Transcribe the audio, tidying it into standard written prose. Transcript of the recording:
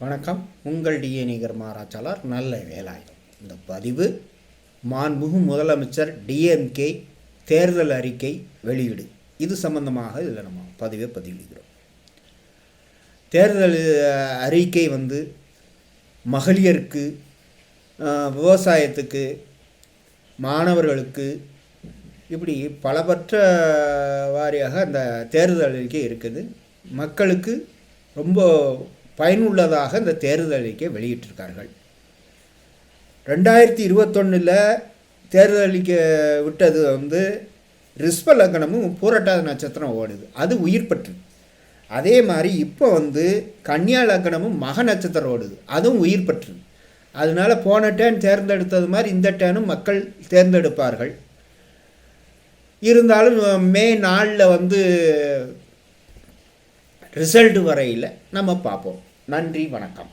வணக்கம். உங்கள் டிஎன்ஏகர் மாராச்சாளர் நல்ல வேலாயுதம். இந்த பதிவு மாண்புமிகு முதலமைச்சர் டிஎம்கே தேர்தல் அறிக்கை வெளியீடு இது சம்பந்தமாக இதில் நம்ம பதிவிடுகிறோம். தேர்தல் அறிக்கை மகளிருக்கு, விவசாயத்துக்கு, மாணவர்களுக்கு இப்படி பலபற்ற வாரியாக அந்த தேர்தல் அறிக்கை இருக்குது. மக்களுக்கு ரொம்ப பயனுள்ளதாக இந்த தேர்தல் அறிக்கை வெளியிட்டிருக்கார்கள். 2021 தேர்தல் அறிக்கை விட்டது ரிஷப லக்னமும் பூரட்டாத நட்சத்திரம் ஓடுது, அது உயிர் பற்று. அதே மாதிரி இப்போ கன்னியா லக்னமும் மக நட்சத்திரம் ஓடுது, அதுவும் உயிர் பற்று. அதனால் போன டேன் தேர்ந்தெடுத்தது மாதிரி இந்த டேனும் மக்கள் தேர்ந்தெடுப்பார்கள். இருந்தாலும் மே 4 ரிசல்ட் வரையில் நம்ம பார்ப்போம். நன்றி, வணக்கம்.